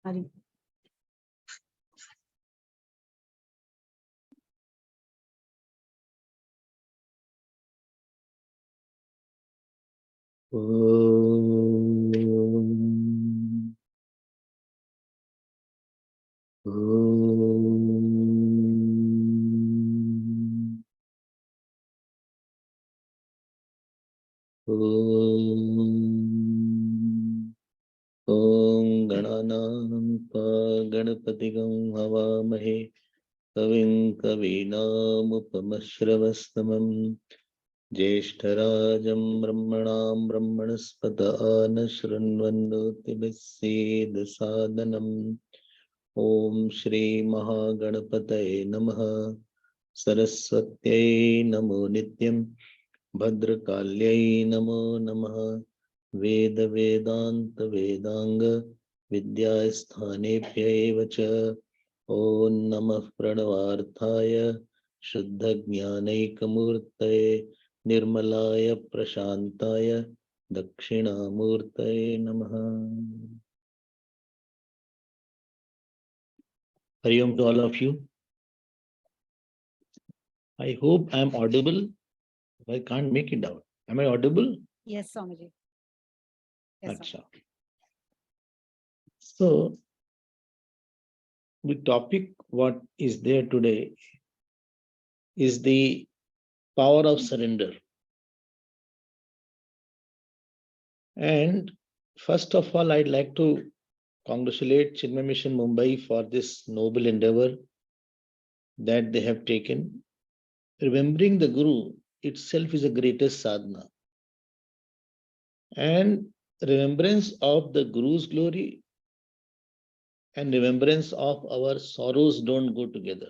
Hari. ॐ गणानां गणपतिगं हवामहे कविं कवीनामुपमश्रवस्तमं ज्येष्ठराजं ब्रह्मणां ब्रह्मणस्पत न शृण्वन्नोतिभिस्सीदसादनम् ॐ श्रीमहागणपतये नमः सरस्वत्यै नमो नित्यं भद्रकाल्यै नमो नमः वेद वेदांत वेदांग विद्यास्थानेभ्यैव च ॐ नमः प्रणवार्थाय शुद्धज्ञानैकमूर्तये निर्मलाय प्रशान्ताय दक्षिणामूर्तये नमः. Hari Om to all of you. I hope I am audible. I can't make it out. Am I audible? Yes, Swamiji. Yes, Acha. So, the topic what is there today is the power of surrender. And first of all, I'd like to congratulate Chinmaya Mission Mumbai for this noble endeavor that they have taken. Remembering the Guru itself is the greatest sadhana. And remembrance of the Guru's glory and remembrance of our sorrows don't go together.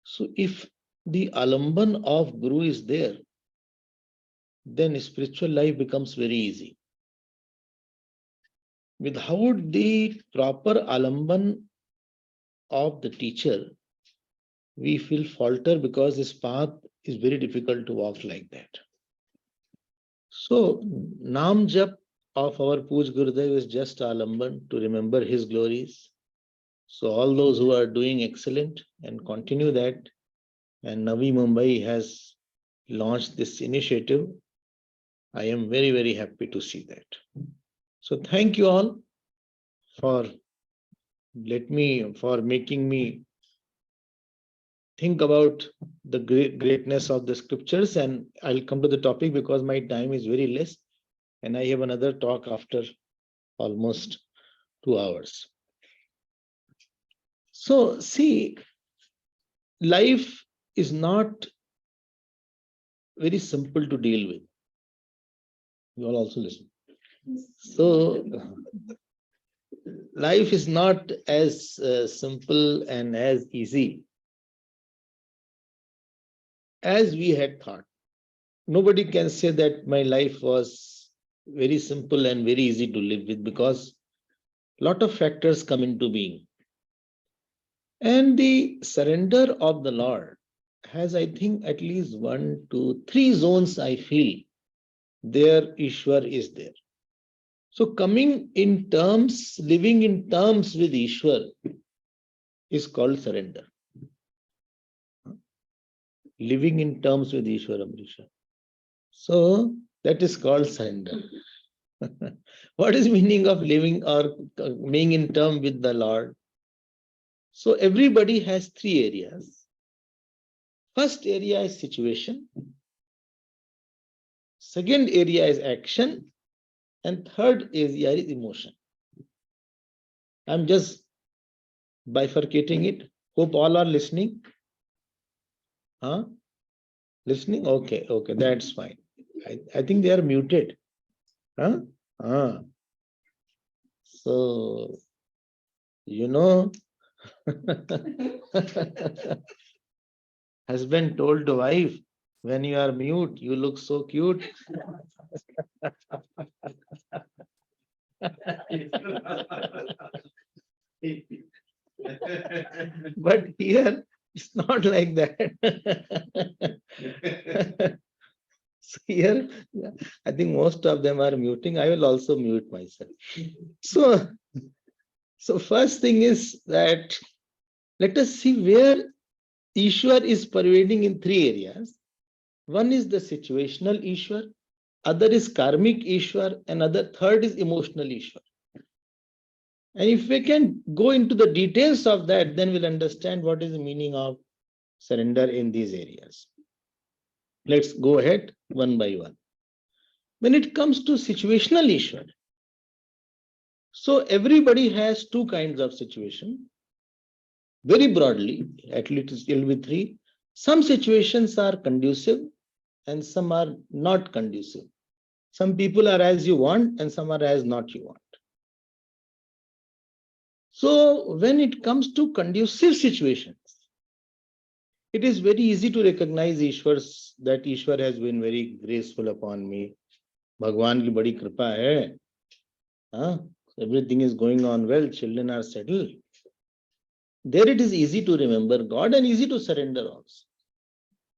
So if the alamban of Guru is there, then spiritual life becomes very easy. Without the proper alamban of the teacher, we feel falter because this path is very difficult to walk like that. So, Nam Jap of our Puj Gurudev is just alamban to remember his glories. So, all those who are doing excellent and continue that, and Navi Mumbai has launched this initiative, I am very, very happy to see that. So, thank you all for making me think about the greatness of the scriptures, and I'll come to the topic because my time is very less and I have another talk after almost 2 hours. So see, life is not very simple to deal with. You all also listen. So life is not as simple and as easy as we had thought. Nobody can say that my life was very simple and very easy to live with because a lot of factors come into being. And the surrender of the Lord has, I think, at least 1, 2, 3 zones I feel there Ishwar is there. So coming in terms, living in terms with Ishwar is called surrender. Living in terms with Ishwar, Amrisha. So that is called surrender. What is meaning of living or being in term with the Lord? So everybody has 3 areas. First area is situation. Second area is action. And third area is emotion. I'm just bifurcating it. Hope all are listening. Huh? Listening? Okay, that's fine. I think they are muted. Huh? So, you know, husband told to wife, when you are mute, you look so cute. But here, it's not like that. So here, I think most of them are muting. I will also mute myself. So, so first thing is that let us see where Ishwar is pervading in three areas. One is the situational Ishwar, other is karmic Ishwar, and third is emotional Ishwar. And if we can go into the details of that, then we'll understand what is the meaning of surrender in these areas. Let's go ahead one by one. When it comes to situational Ishwar, so everybody has two kinds of situation. Very broadly, at least it will be three. Some situations are conducive and some are not conducive. Some people are as you want and some are as not you want. So when it comes to conducive situations, it is very easy to recognize that Ishwar has been very graceful upon me. Bhagwan ki badi kripa hai. Huh? Everything is going on well, children are settled. There it is easy to remember God and easy to surrender also.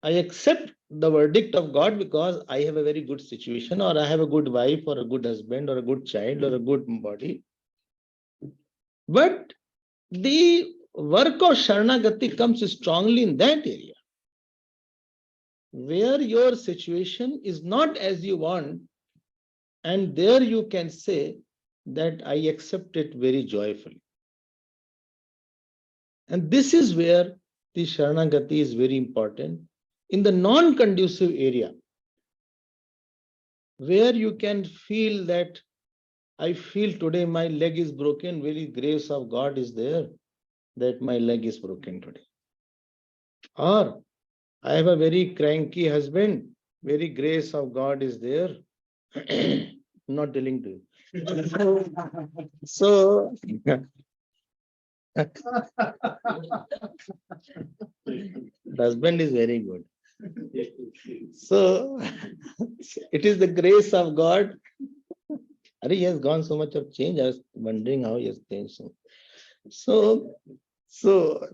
I accept the verdict of God because I have a very good situation, or I have a good wife, or a good husband, or a good child, or a good body. But the work of Sharanagati comes strongly in that area, where your situation is not as you want, and there you can say that I accept it very joyfully. And this is where the Sharanagati is very important. In the non-conducive area, where you can feel that I feel today my leg is broken, very grace of God is there that my leg is broken today. Or I have a very cranky husband, very grace of God is there. Not telling to you. So, the husband is very good. So, it is the grace of God. He has gone so much of change. I was wondering how he has changed. So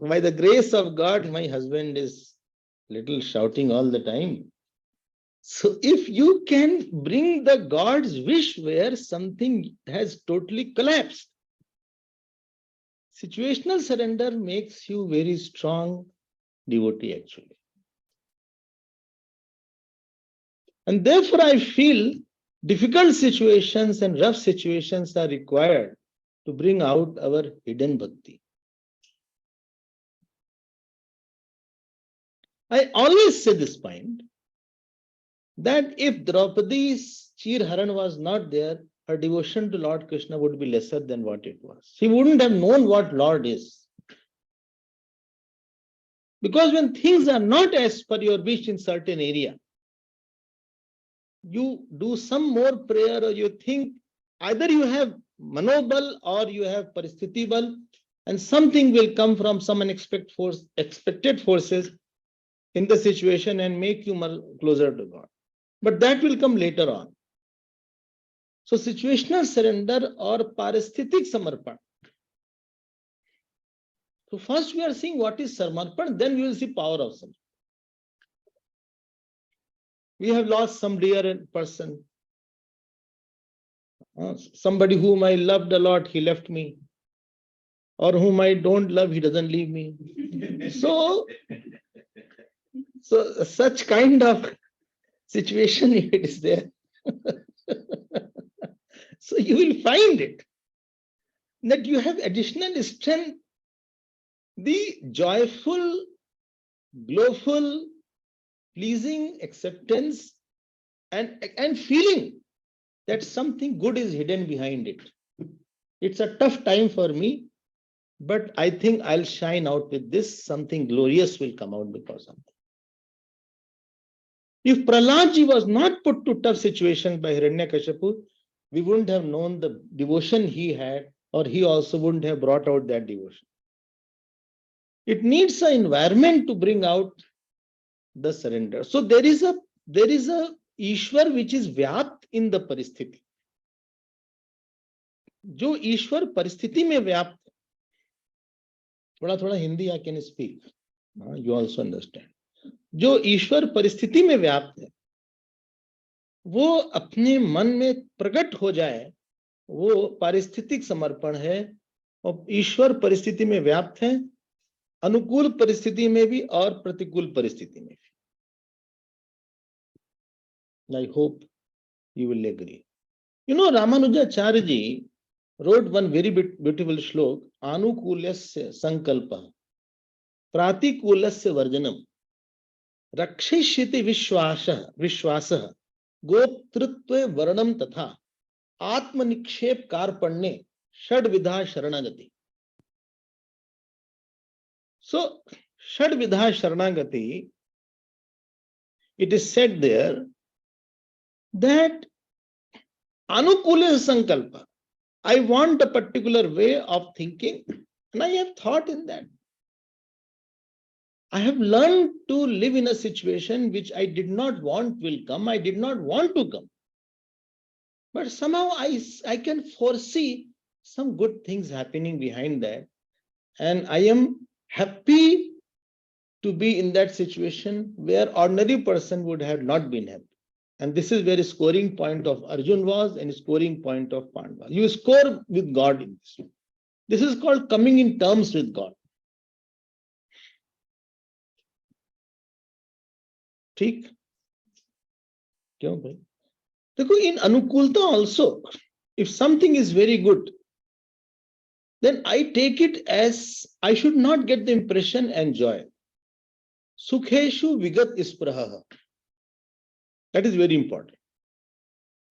by the grace of God, my husband is little shouting all the time. So if you can bring the God's wish where something has totally collapsed, situational surrender makes you very strong devotee actually. And therefore I feel difficult situations and rough situations are required to bring out our hidden bhakti. I always say this point, that if Draupadi's Chir Haran was not there, her devotion to Lord Krishna would be lesser than what it was. She wouldn't have known what Lord is. Because when things are not as per your wish in certain area, you do some more prayer, or you think either you have manobal or you have paristhiti bal, and something will come from some expected forces in the situation and make you closer to God. But that will come later on. So situational surrender or paristhetic samarpan. So first we are seeing what is samarpan, then we will see power of samarpan. We have lost some dear person. Somebody whom I loved a lot, he left me. Or whom I don't love, he doesn't leave me. So such kind of situation, if it is there, so you will find it that you have additional strength, the joyful, glowful, pleasing acceptance and feeling that something good is hidden behind it. It's a tough time for me, but I think I'll shine out with this. Something glorious will come out because of that. If Prahlad was not put to tough situations by Hiranyakashipu, we wouldn't have known the devotion he had, or he also wouldn't have brought out that devotion. It needs an environment to bring out the surrender. So there is a Ishwar which is vyapt in the paristhiti. जो ईश्वर परिस्थिति में व्याप्त है, थोड़ा थोड़ा Hindi I can speak, you also understand, जो ईश्वर परिस्थिति में व्याप्त है, वो अपने मन में प्रकट हो जाए, वो पारिस्थितिक समर्पण है। और ईश्वर परिस्थिति में व्याप्त है, अनुकूल परिस्थिति में भी और प्रतिकूल परिस्थिति में भी। I hope you will agree. You know, Ramanujacharya ji wrote one very beautiful shlok, Anukulyasya sankalpa, Pratikulasya varjanam, Rakshishyati vishwasah, Gotritva varnam tatha, Atmanikshep karpanne, Shadvidha sharanagati. So, Shadvidha sharanagati, it is said there that Anukula sankalpa, I want a particular way of thinking, and I have thought in that. I have learned to live in a situation which I did not want will come. I did not want to come. But somehow I can foresee some good things happening behind that. And I am happy to be in that situation where ordinary person would have not been happy. And this is where the scoring point of Arjun was and scoring point of Pandava. You score with God in this. This is called coming in terms with God. ठीक क्यों भाई? देखो, in anukulta also, if something is very good, then I take it as I should not get the impression and joy. Sukheshu vigat ispraha. That is very important.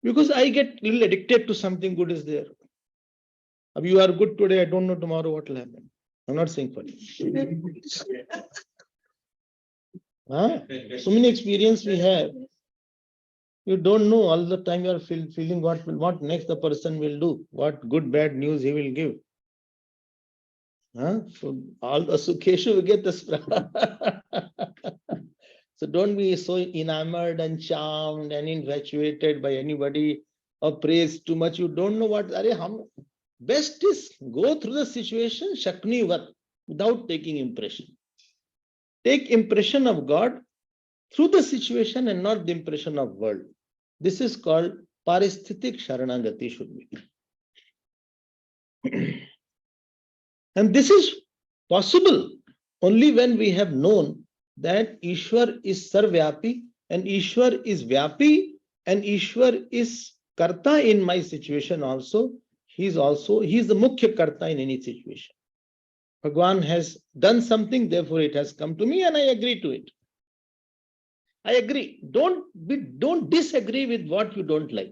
Because I get a little addicted to something good is there. If you are good today, I don't know tomorrow what will happen. I'm not saying for you. Huh? So many experience we have. You don't know all the time. You are feeling what next the person will do, what good bad news he will give. Huh? So all the sukheshu we get this. So don't be so enamored and charmed and infatuated by anybody or praised too much. You don't know what. Best is go through the situation shakni vat without taking impression. Take impression of God through the situation and not the impression of world. This is called paristhetic sharanagati should be. And this is possible only when we have known that Ishwar is Sarvyapi and Ishwar is Vyapi and Ishwar is Karta in my situation also. He is the Mukhya Karta in any situation. Bhagwan has done something, therefore it has come to me and I agree to it. I agree. Don't disagree with what you don't like.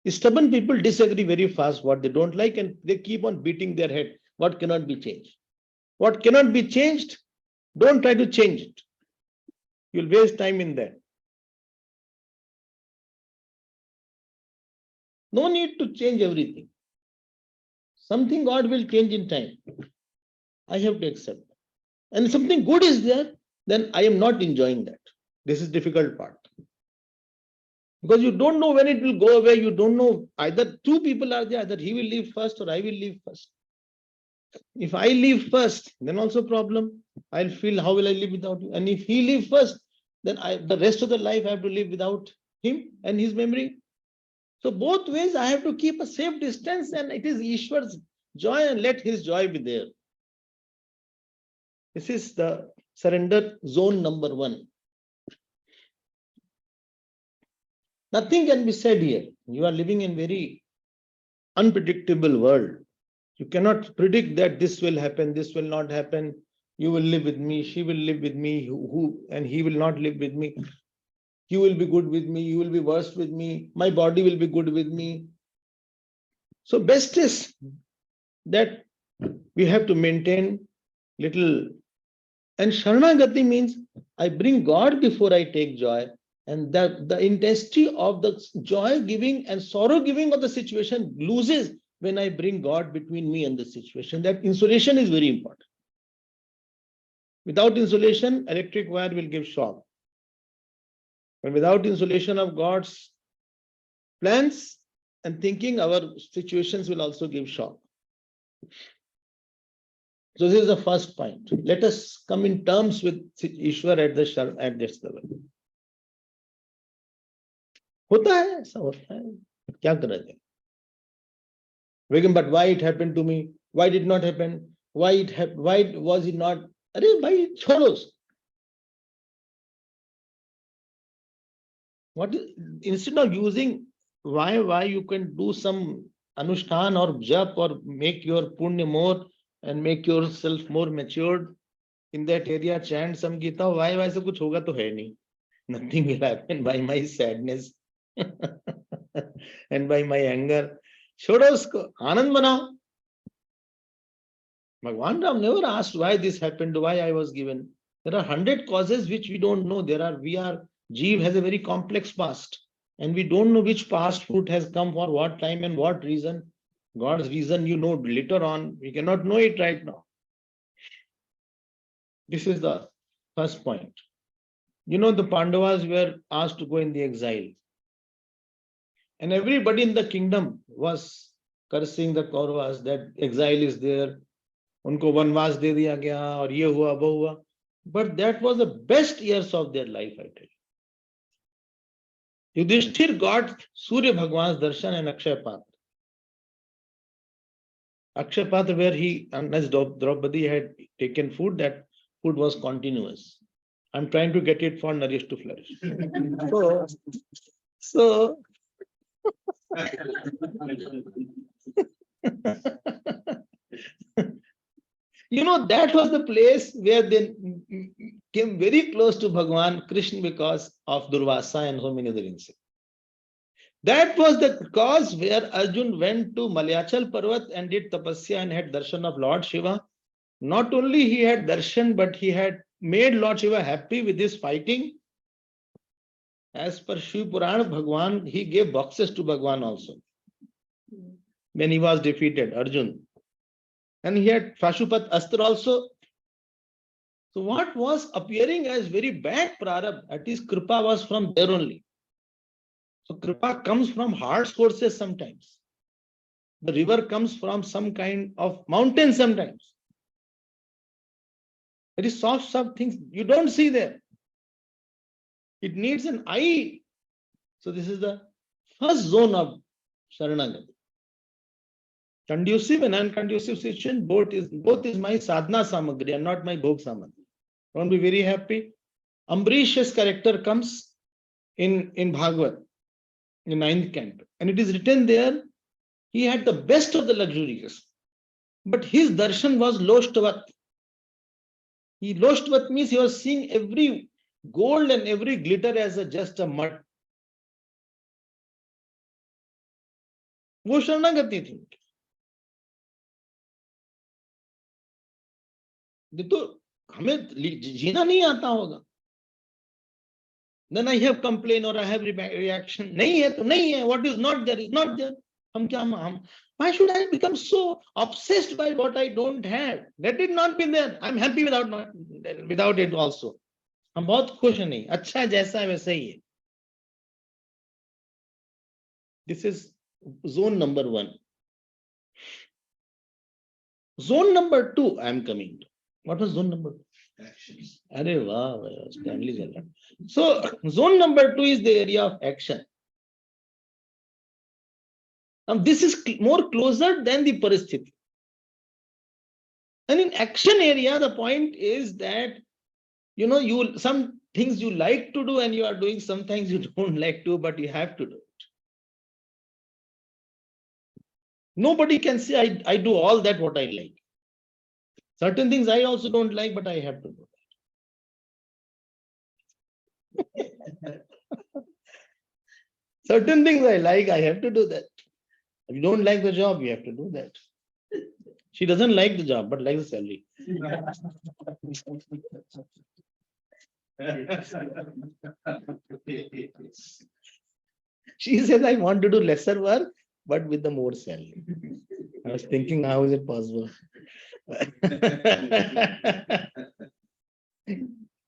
Stubborn people disagree very fast what they don't like and they keep on beating their head. What cannot be changed? What cannot be changed, don't try to change it. You'll waste time in that. No need to change everything. Something God will change in time. I have to accept. And something good is there, then I am not enjoying that. This is difficult part. Because you don't know when it will go away. You don't know. Either two people are there, either he will leave first or I will leave first. If I leave first, then also problem. I'll feel how will I live without you? And if he leave first, then the rest of the life I have to live without him and his memory. So both ways I have to keep a safe distance and it is Ishwar's joy and let his joy be there. This is the surrender zone number 1. Nothing can be said here. You are living in very unpredictable world. You cannot predict that this will happen, this will not happen. You will live with me, she will live with me, and he will not live with me. You will be good with me, you will be worse with me, my body will be good with me. So best is that we have to maintain little. And Sharanagati means I bring God before I take joy. And that the intensity of the joy giving and sorrow giving of the situation loses when I bring God between me and the situation. That insulation is very important. Without insulation, electric wire will give shock. But without insulation of God's plans and thinking, our situations will also give shock. So this is the first point. Let us come in terms with Ishwar at this level. होता है, ऐसा होता है, क्या करा जाए. But why it happened to me? Why did not happen? Why was it not? अरे भाई छोड़ो. What is, instead of using why you can do some anushthan or jap or make your punya more and make yourself more matured in that area, chant some Gita. Why से कुछ होगा तो है नहीं. Nothing will happen by my sadness and by my anger. छोड़ो उसको, आनंद बनाओ. Bhagwan Ram never asked why this happened, why I was given. There are 100 causes which we don't know. Jeev has a very complex past. And we don't know which past fruit has come for what time and what reason. God's reason you know later on. We cannot know it right now. This is the first point. You know, the Pandavas were asked to go in the exile. And everybody in the kingdom was cursing the Kauravas that exile is there. उनको वनवास दे दिया गया और ये हुआ वो हुआ. But that was the best years of their life, I tell you. Yudhishthir got Surya Bhagwan's darshan and Akshay Patra. Akshay Patra, where he, unless Draupadi had taken food, that food was continuous. I'm trying to get it for Nourish to Flourish. So you know, that was the place where they came very close to Bhagwan Krishna because of Durvasa and so many other incidents. That was the cause where Arjun went to Malayachal Parvat and did tapasya and had darshan of Lord Shiva. Not only he had darshan, but he had made Lord Shiva happy with his fighting. As per Shiv Puran, Bhagwan, he gave boxes to Bhagwan also. When he was defeated, Arjun. And he had Pashupat Astra also. So what was appearing as very bad prarabdha, at least Kripa was from there only. So Kripa comes from hard sources sometimes. The river comes from some kind of mountain sometimes. Very soft things you don't see there. It needs an eye. So this is the first zone of Sharanagati. Conducive and unconducive situation, both is my sadhana samagri and not my bhog samagri. Don't be very happy. Ambrish's character comes in Bhagavad, in 9th canto. And it is written there, he had the best of the luxuries. But his darshan was loshtavat. Loshtavat means he was seeing every gold and every glitter as just a mud. वो शरणागति थी. तो हमें जीना नहीं आता होगा. Then I have complaint or I have reaction. नहीं है तो नहीं है. What is not there is not there. Why should I become so obsessed by what I don't have? Let it not be there. I'm happy without it also. हम बहुत खुश नहीं. अच्छा है जैसा है वैसा ही है. This is zone number 1. Zone number 2, I am coming to. What was zone number 2? Actions. अरे वाह, Stanley चल रहा. So zone number 2 is the area of action. Now this is more closer than the paristhiti. And in action area, the point is that, you know, some things you like to do and you are doing, some things you don't like to, but you have to do it. Nobody can say, I do all that what I like. Certain things I also don't like, but I have to do that. Certain things I like, I have to do that. If you don't like the job, you have to do that. She doesn't like the job, but likes the salary. She says, I want to do lesser work, but with the more salary. I was thinking, how is it possible?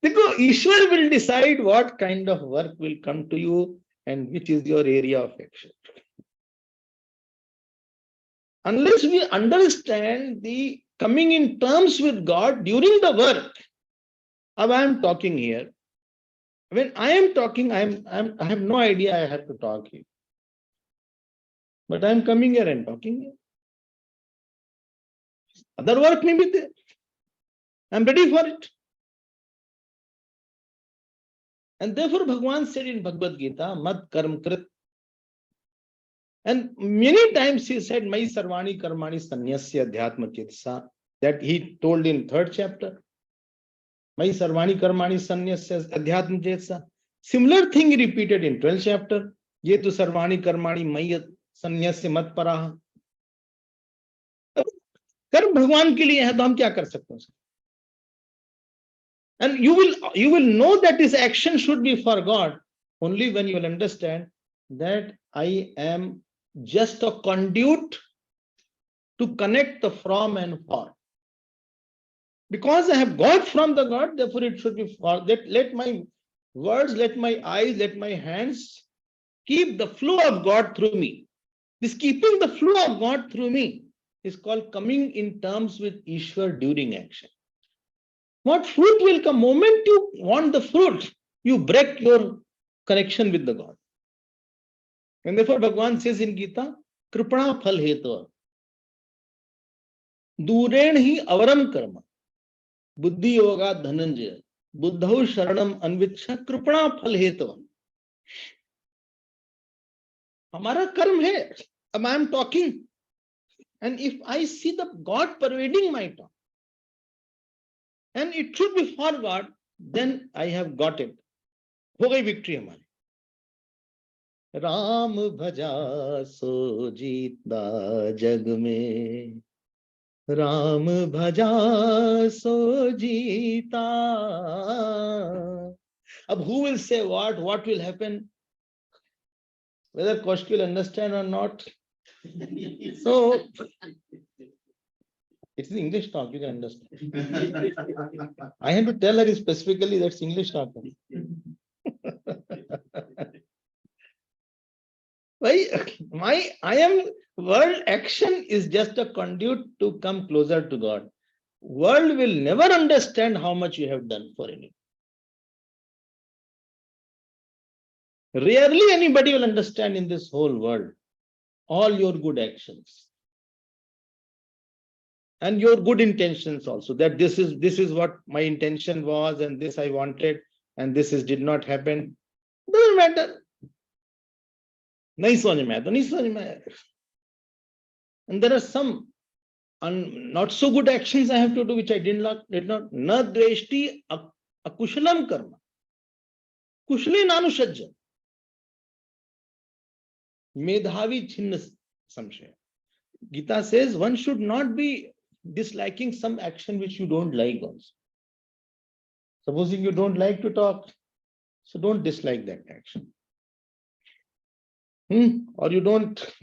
Because Ishwar will decide what kind of work will come to you and which is your area of action. Unless we understand the coming in terms with God during the work, अब I am talking here, When I am talking, I have no idea I have to talk here. But I am coming here and talking here. Other work may be there. I'm ready for it. And therefore, Bhagavan said in Bhagavad Gita, Mad Karm Krit. And many times he said, Mai Sarvani Karmani Sanyasya Adhyatma Chitsa. That he told in 3rd chapter. Mai Sarvani Karmani Sanyasya Adhyatma Chitsa. Similar thing he repeated in 12th chapter. Ye tu Sarvani Karmani Mai Sanyasya Mat Paraha. कर्म भगवान के लिए है तो हम क्या कर सकते हैं? And you will know that this action should be for God only when you will understand that I am just a conduit to connect the from and for. Because I have got from the God, therefore it should be for that. Let my words, let my eyes, let my hands keep the flow of God through me. This keeping the flow of God through me is called coming in terms with Ishwar during action. What fruit will come? Moment you want the fruit, you break your connection with the God. And therefore Bhagavan says in Gita, Kripana phal hetu. Duren hi avaram karma. Buddhi yoga dhananjaya. Buddhau sharanam anviksha kripana phal hetu. Hamara karma hai. I am talking. And if I see the God pervading my talk, and it should be for God, then I have got it. हो गई victory हमारी. राम भजा सो जीता जग में, राम भजा सो जीता. अब who will say what will happen, whether Kaushik will understand or not? So it's the English talk, you can understand. I have to tell her specifically that's English talk. Why I am world action is just a conduit to come closer to God. World will never understand how much you have done for anyone. Rarely anybody will understand in this whole world all your good actions and your good intentions also, that this is what my intention was and this I wanted and this is did not happen. Doesn't matter. नहीं समझ में आया तो नहीं समझ में आया. And there are some not so good actions I have to do which I did not. Na dveshti akushalam karma. Kushale nanushajja. Medhavi chinna samshaya. Gita says one should not be disliking some action which you don't like also. Supposing you don't like to talk, so don't dislike that action. Or you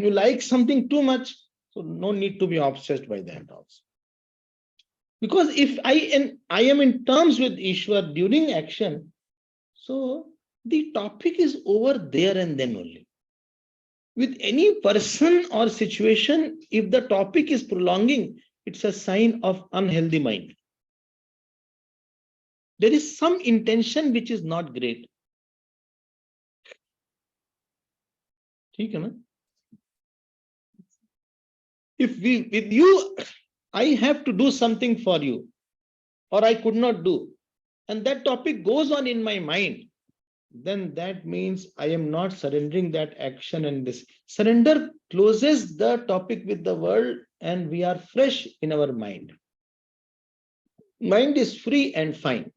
like something too much, so no need to be obsessed by that also. Because if I am in terms with Ishwar during action, so the topic is over there and then only. With any person or situation, if the topic is prolonging, it's a sign of unhealthy mind. There is some intention which is not great. ठीक है ना? If with you, I have to do something for you, or I could not do, and that topic goes on in my mind, then that means I am not surrendering that action. And this surrender closes the topic with the world and we are fresh in our mind. Mind is free and fine.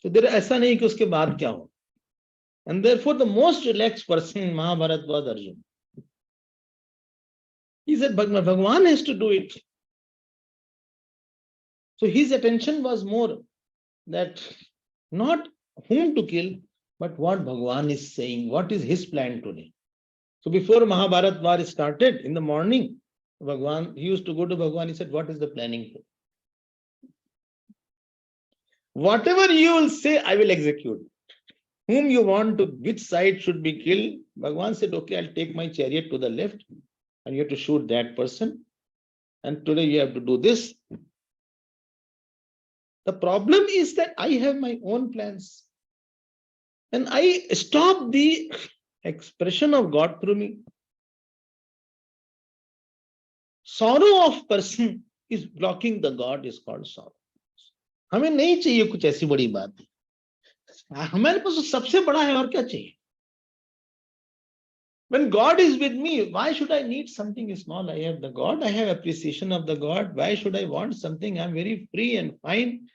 So there ऐसा नहीं कि उसके बाद क्या हो. And therefore the most relaxed person in Mahabharata was Arjuna. He said Bhagavan has to do it. So his attention was more that not whom to kill, but what Bhagavan is saying, what is his plan today. So before Mahabharata war started in the morning, Bhagavan, he used to go to Bhagavan, he said, what is the planning? Whatever you will say, I will execute. Whom you want to, which side should be killed? Bhagavan said, okay, I'll take my chariot to the left and you have to shoot that person. And today you have to do this. The problem is that I have my own plans. And I stop the expression of God through me. Sorrow of person is blocking the God is called sorrow. हमें नहीं चाहिए कुछ ऐसी बड़ी बात. हमारे पास तो सबसे बड़ा है और क्या चाहिए? When God is with me, why should I need something small? I have the God, I have appreciation of the God. Why should I want something? I'm very free and fine,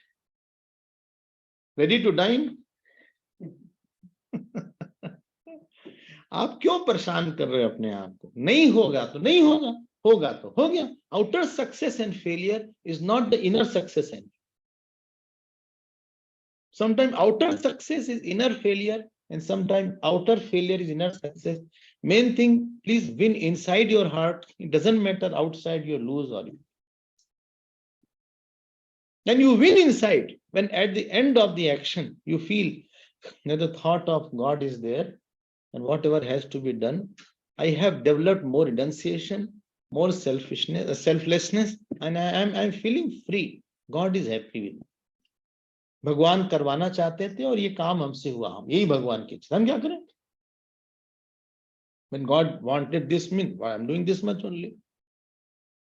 ready to dine. आप क्यों परेशान कर रहे हो अपने आप को? नहीं होगा तो नहीं होगा, होगा तो हो गया. Outer success and failure is not the inner success and sometimes outer success is inner failure and sometimes outer failure is inner success. Main thing, please win inside your heart. It doesn't matter outside you lose or you. And you win inside when at the end of the action you feel that the thought of God is there and whatever has to be done. I have developed more renunciation, more selfishness, selflessness, and I'm feeling free. God is happy with me. भगवान करवाना चाहते थे और ये काम हमसे हुआ, हम यही भगवान की इच्छा, हम क्या करें? When God wanted this, mean why I'm doing this much only.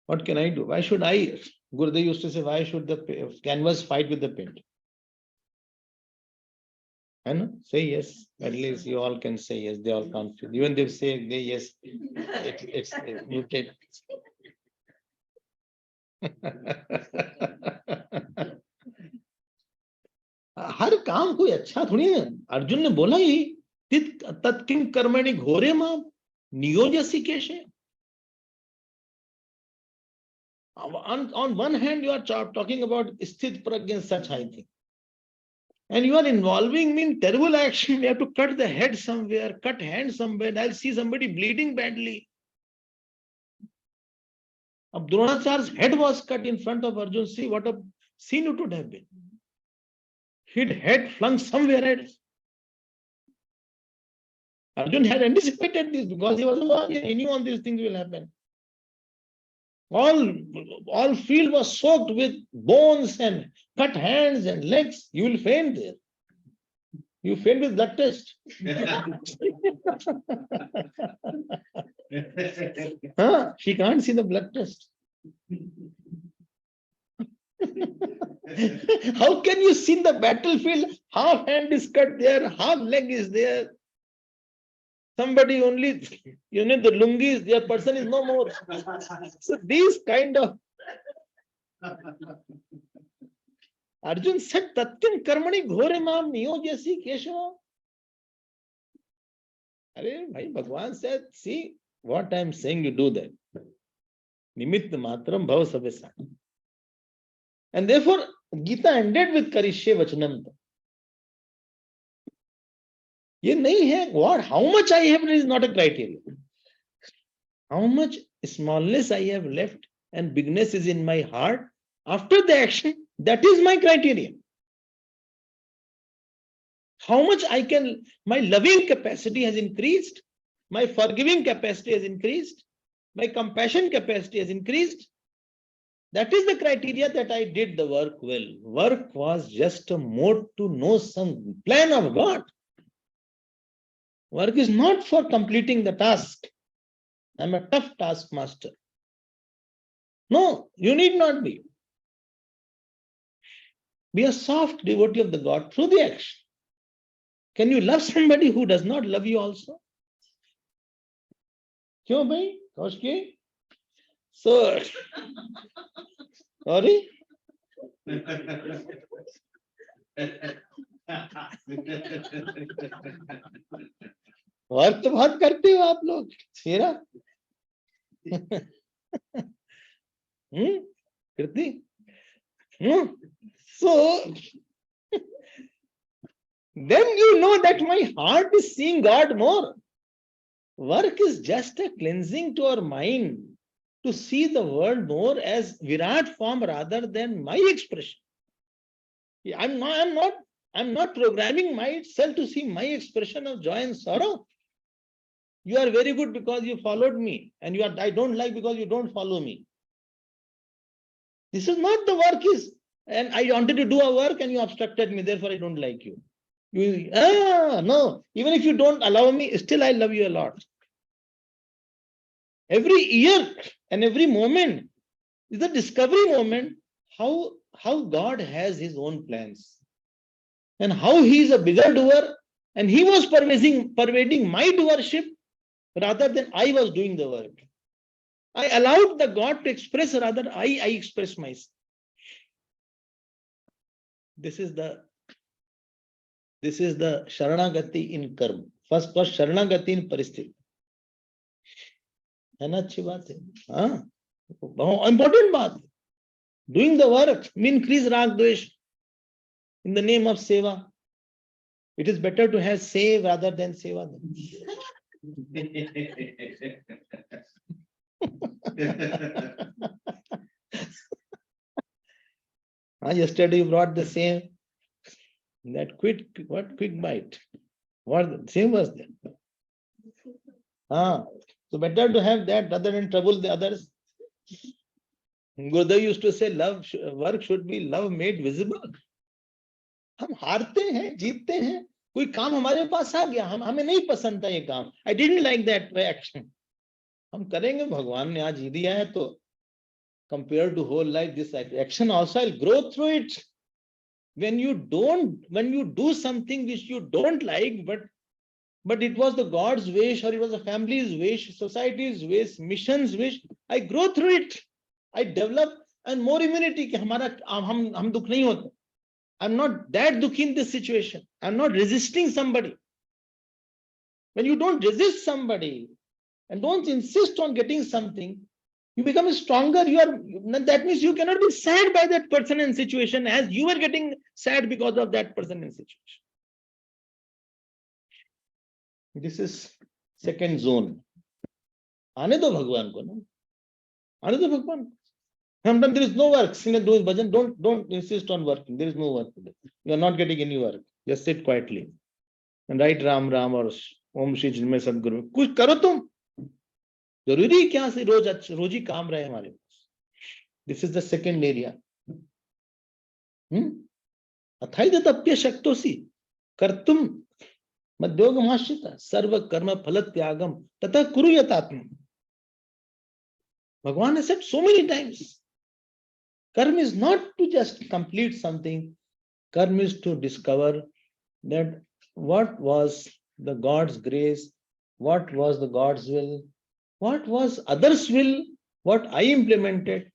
What can I do? Why should I? Gurudev used to say, why should the canvas fight with the paint? I know, say yes. At least you all can say yes. They all confused. Even they say they yes. It's muted. हर काम कोई अच्छा थोड़ी है. अर्जुन ने बोला ही तत्किं कर्मणि घोरे माम नियोजसी केशे. On one hand, you are talking about sthit pragya such high thing. And you are involving me in terrible action. You have to cut the head somewhere, cut hand somewhere. I'll see somebody bleeding badly. Dronacharya's head was cut in front of Arjun. See what a scene it would have been. His head flung somewhere else. Arjun had anticipated this because he was a warrior. He knew all these things will happen. All field was soaked with bones and cut hands and legs. You will faint there. You faint with blood test. Huh? She can't see the blood test. How can you see the battlefield? Half hand is cut there, half leg is there. Somebody only, the lungi is there, person is no more. So these kind of Arjun said, Tatkin karmani ghore maam niyojasi keshav. Arey bhai, Bhagwan said, see what I am saying, you do that. Nimitta matram bhav sabesa. And therefore, Gita ended with Karishye Vachanam. ये नहीं है what how much I have is not a criteria. How much smallness I have left and bigness is in my heart after the action, that is my criteria. How much my loving capacity has increased, my forgiving capacity has increased, my compassion capacity has increased. That is the criteria that I did the work well. Work was just a mode to know some plan of God. Work is not for completing the task. I'm a tough taskmaster. No, you need not be. Be a soft devotee of the God through the action. Can you love somebody who does not love you also? क्यों भाई? Koshki? So, sorry? Work तो बहुत करते हो आप लोग, शेरा. कृति? So, then you know that my heart is seeing God more. Work is just a cleansing to our mind to see the world more as Virat form rather than my expression. I'm not programming myself to see my expression of joy and sorrow. You are very good because you followed me, and I don't like because you don't follow me. This is not the work is. And I wanted to do a work and you obstructed me, therefore I don't like you. No, even if you don't allow me, still I love you a lot. Every year and every moment is a discovery moment how God has his own plans and how he is a bigger doer, and he was pervading my doership rather than I was doing the work. I allowed the God to express, rather I express myself. This is the Sharanagati in karma. First Sharanagati in paristhiti. है ना, अच्छी बात है. हाँ, बहुत important बात. Doing the work, increase rag dvesh in the name of seva. It is better to have save rather than seva. Yesterday you brought the same, that quick bite. What same was there? So better to have that rather than trouble the others. Gurudev used to say, work should be love made visible. हम हारते हैं, जीतते हैं, कोई काम हमारे पास आ गया, हमें नहीं पसंद था ये काम, I didn't like that action. हम करेंगे, भगवान ने आज दिया है तो compared to whole life, this action also I'll grow through it. When you do something which you don't like, but it was the God's wish, or it was the family's wish, society's wish, mission's wish, I grow through it. I develop and more immunity कि हमारा हम दुख नहीं होते. I'm not that dukhi in this situation. I'm not resisting somebody. When you don't resist somebody and don't insist on getting something, you become stronger. That means you cannot be sad by that person and situation as you were getting sad because of that person and situation. This is second zone. आने दो भगवान को ना, आने दो भगवान. Sometimes there is no work. Sing and do bhajan. Don't insist on working. There is no work today. You are not getting any work. Just sit quietly and write Ram Ram or Om Shri Chinmaya Sadguru. कुछ करो तुम. जरूरी क्या से रोज ही काम रहे हमारे पास. This is the second area. अथाइदप्य शक्तोसी कर्तुम मध्योगमाश्रिता सर्व कर्म फल त्यागम तथा कुरु यतात्म. Bhagwan has said so many times, karma is not to just complete something. Karma is to discover that what was the God's grace, what was the God's will, what was others' will, what I implemented.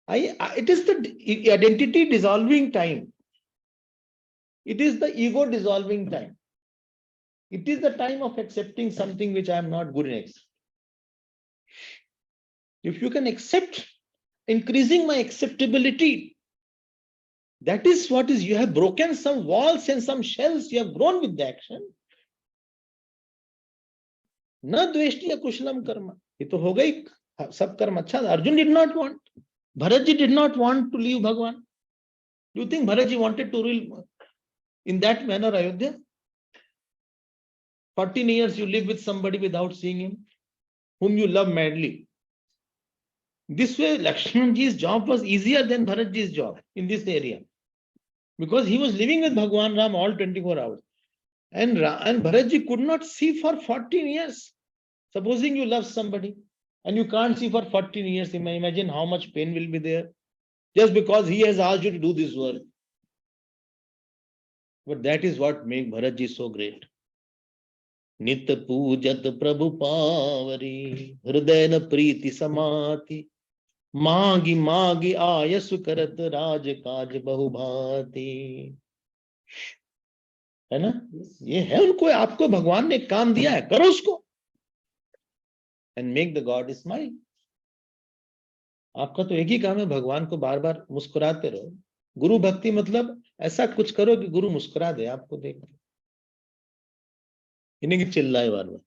It is the identity dissolving time. It is the ego dissolving time. It is the time of accepting something which I am not good in accepting. If you can accept, increasing my acceptability, that is what is, you have broken some walls and some shells, you have grown with the action. Na dveshti kushalam karma. ये तो हो गई सब कर्म अच्छा. Arjun did not want. Bharatji did not want to leave Bhagwan. Do you think Bharatji wanted to rule in that manner Ayodhya? 14 years you live with somebody without seeing him, whom you love madly. This way, Lakshmanji's job was easier than Bharatji's job in this area, because he was living with Bhagwan Ram all 24 hours. And Bharatji could not see for 14 years. Supposing you love somebody and you can't see for 14 years, imagine how much pain will be there just because he has asked you to do this work. But that is what makes Bharatji so great. Nitya pujat prabhu pavari hriday na preeti samati मागी मागी आयसु करत राज काज बहुभाति. है ना, ये है उनको, आपको भगवान ने काम दिया है, करो उसको. And make the God smile. आपका तो एक ही काम है, भगवान को बार बार मुस्कुराते रहो. गुरु भक्ति मतलब ऐसा कुछ करो कि गुरु मुस्कुरा दे आपको देख के, इन्हें की चिल्लाए बार बार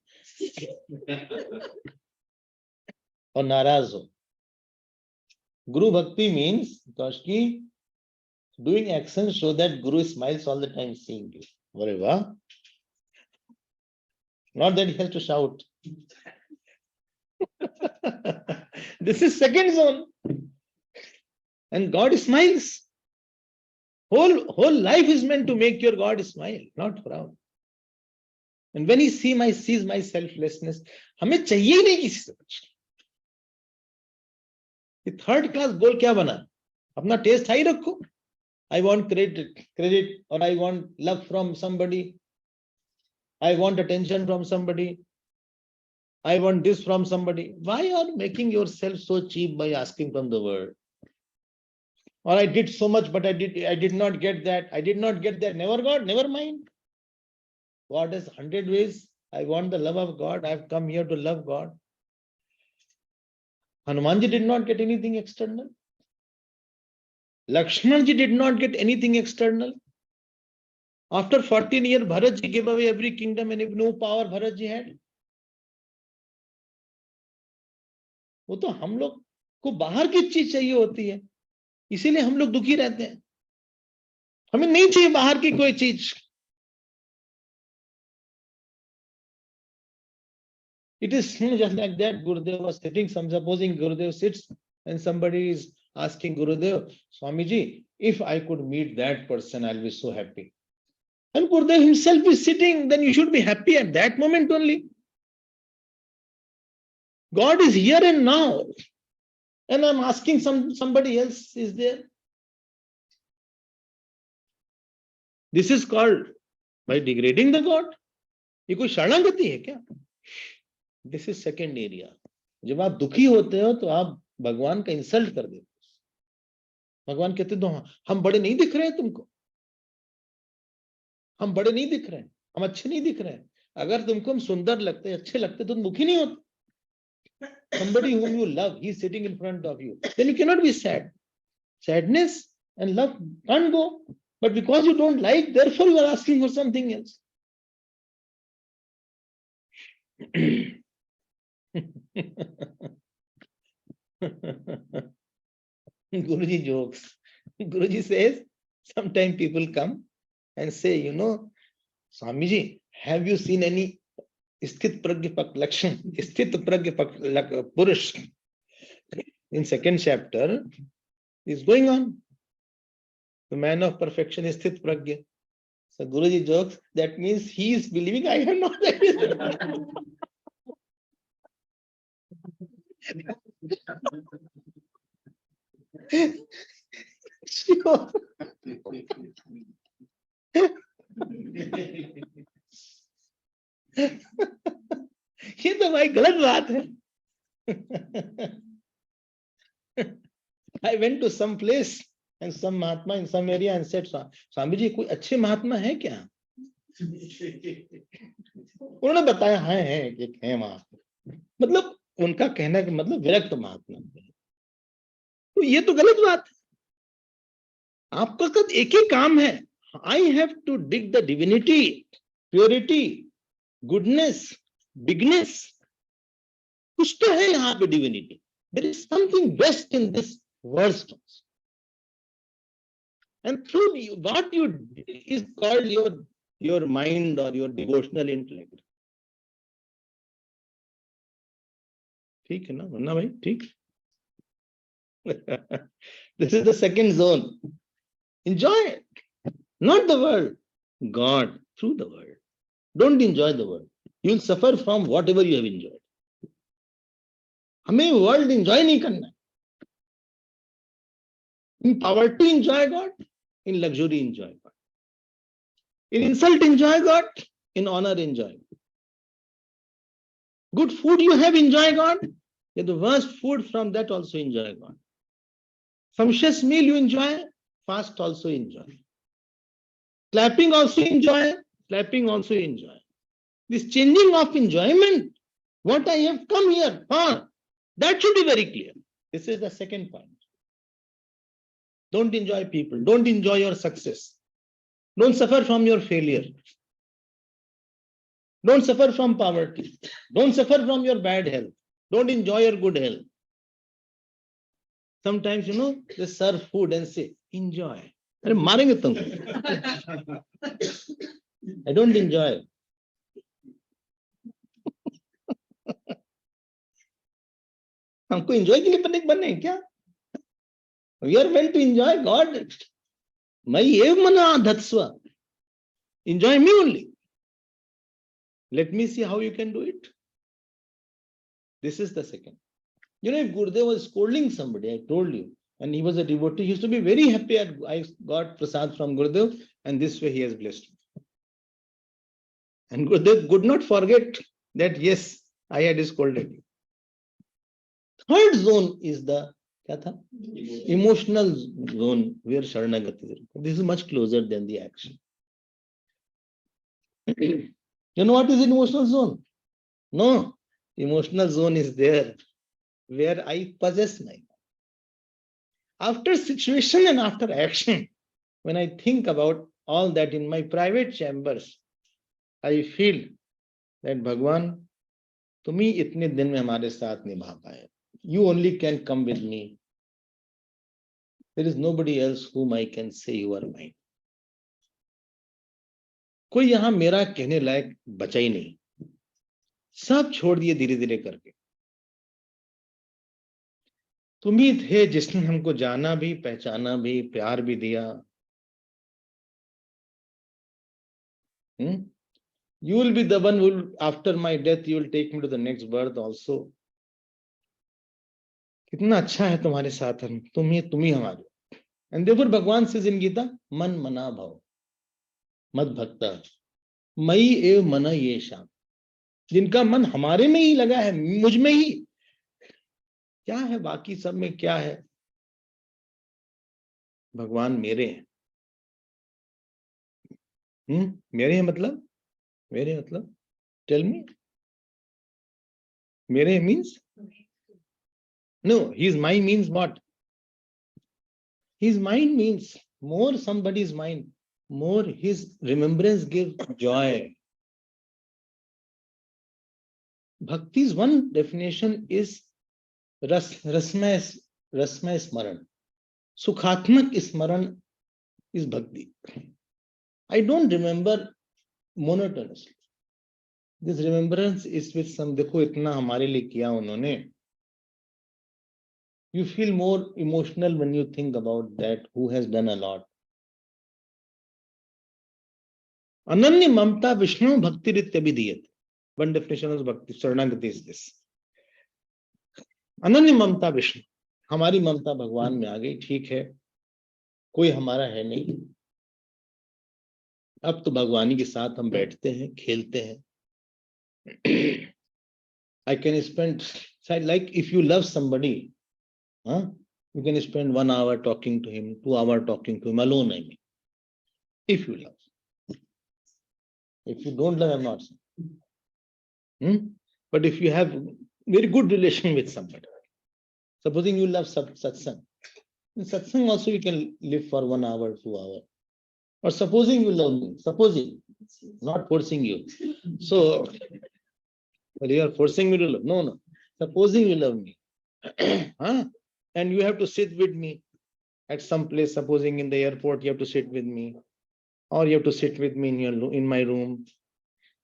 और नाराज हो. Guru Bhakti means because doing actions so that Guru smiles all the time seeing you. Whatever. Not that he has to shout. This is second zone. And God smiles. Whole life is meant to make your God smile, not frown. And when he sees my selflessness, हमें चाहिए ही नहीं किसी से कुछ. ये third class गोल क्या बना? अपना टेस्ट हाई रखो. I want credit, or I want love from somebody. I want attention from somebody. I want this from somebody. Why are you making yourself so cheap by asking from the world? Or I did so much, but I did not get that. I did not get that. Never got, never mind. God has 100 ways. I want the love of God. I've come here to love God. Hanumanji did not get anything external. Lakshmanji did not get anything external. After 14 years, Bharatji gave away every kingdom, and if no power Bharatji had. वो तो हम लोग को बाहर की चीज चाहिए होती है, इसीलिए हम लोग दुखी रहते हैं. हमें नहीं चाहिए बाहर की कोई चीज. It is just like that. Gurudev was sitting, supposing Gurudev sits and somebody is asking Gurudev, Swamiji, if I could meet that person, I'll be so happy. And Gurudev himself is sitting, then you should be happy at that moment only. God is here and now. And I'm asking somebody else is there. This is called by degrading the God. ये कोई शरणागति है क्या? This is second area. जब आप दुखी होते हो तो आप भगवान का इंसल्ट कर देते हो. भगवान कहते दो हम बड़े नहीं दिख रहे हैं तुमको, हम बड़े नहीं दिख रहे हैं, हम अच्छे नहीं दिख रहे हैं. अगर तुमको हम सुंदर लगते, अच्छे लगते तो तुम दुखी नहीं होते. Somebody whom you love, he is sitting in front of you, then you cannot be sad. Sadness and love can't go. But because you don't like, therefore you are asking for something else. Guruji jokes. Guruji says, sometimes people come and say, you know, Swamiji, have you seen any Sthit Pragya Lakshan, Sthit Pragya Purush? In second chapter, is going on. The man of perfection is Sthit Pragya. So Guruji jokes, that means he is believing I am not. Sure. ये तो भाई गलत बात है. I went to some place and some Mahatma in some area and said, Swami ji कोई अच्छे महात्मा है क्या? उन्होंने बताया है कि है महात्मा. मतलब उनका कहना कि मतलब विरक्त महात्मा. तो ये तो गलत बात है. आपका कद एक ही काम है. I have to dig the divinity, purity, goodness, bigness. कुछ तो है यहाँ पे divinity. There is something best in this world. And through what you do is called your mind or your devotional intellect. ठीक है ना? वरना भाई ठीक. This is the second zone. Enjoy it. Not the world. God through the world. Don't enjoy the world. You will suffer from whatever you have enjoyed. हमें world enjoy नहीं करना. In poverty enjoy God. In luxury enjoy God. In insult enjoy God. In honor enjoy God. Good food you have, enjoy God. If the worst food, from that also enjoy God. Sumptuous meal you enjoy, fast also enjoy. Clapping also enjoy, clapping also enjoy. This changing of enjoyment, what I have come here for, that should be very clear. This is the second point. Don't enjoy people. Don't enjoy your success. Don't suffer from your failure. Don't suffer from poverty. Don't suffer from your bad health. Don't enjoy your good health. Sometimes, you know, they serve food and say, enjoy. अरे मारेंगे तुम. I don't enjoy. हमको enjoy के लिए बनने हैं क्या? We are meant to enjoy God. Mai ev mana dhatsva. Enjoy me only. Let me see how you can do it. This is the second. If Gurudev was scolding somebody, I told you, and he was a devotee, he used to be very happy at I got prasad from Gurudev, and this way he has blessed me. And Gurudev could not forget that, yes, I had scolded you. Third zone is the emotional zone where Sharanagati is. This is much closer than the action. You know what is emotional zone? No, emotional zone is there where I possess my. After situation and after action, when I think about all that in my private chambers, I feel that Bhagwan, तुम ही इतने दिन में हमारे साथ निभा पाए. You only can come with me. There is nobody else whom I can say you are mine. कोई यहां मेरा कहने लायक बचा ही नहीं. सब छोड़ दिए धीरे धीरे करके. तुम ही थे जिसने हमको जाना भी, पहचाना भी, प्यार भी दिया. You will be the one who will, after my death, you will take me to the next birth also. कितना अच्छा है तुम्हारे साथ हम, तुम ही हमारे. And therefore Bhagwan says in Gita, man mana bhav, mad bhakta, मई एव मन ये शाम. जिनका मन हमारे में ही लगा है, मुझ में ही, क्या है बाकी सब में क्या है? भगवान मेरे हैं. मेरे हैं मतलब, मेरे मतलब, टेल मी. मेरे means no, his mine means what? His mind means more somebody's mind, more his remembrance gives joy. Bhakti's one definition is rasmay smaran. Sukhatmak smaran is bhakti. I don't remember monotonously. This remembrance is with some, देखो इतना हमारे लिए किया उन्होंने. You feel more emotional when you think about that, who has done a lot. Ananya mamta Vishnu bhakti rityabhidiyat. One definition of bhakti, Sharanagati is this. अनन्य ममता विष्णु. हमारी ममता भगवान में आ गई, ठीक है, कोई हमारा है नहीं. अब तो भगवानी के साथ हम बैठते हैं, खेलते हैं. I can spend, like if you love somebody, you can spend 1 hour talking to him, 2 hours talking to him alone. I mean, if you love. If you don't love, I'm not saying. But if you have very good relation with somebody, supposing you love satsang, in satsang also you can live for 1 hour, 2 hours. Or supposing you love me, supposing, not forcing you. So, well, you are forcing me to love. No. Supposing you love me, and you have to sit with me at some place. Supposing in the airport, you have to sit with me, or you have to sit with me in my room.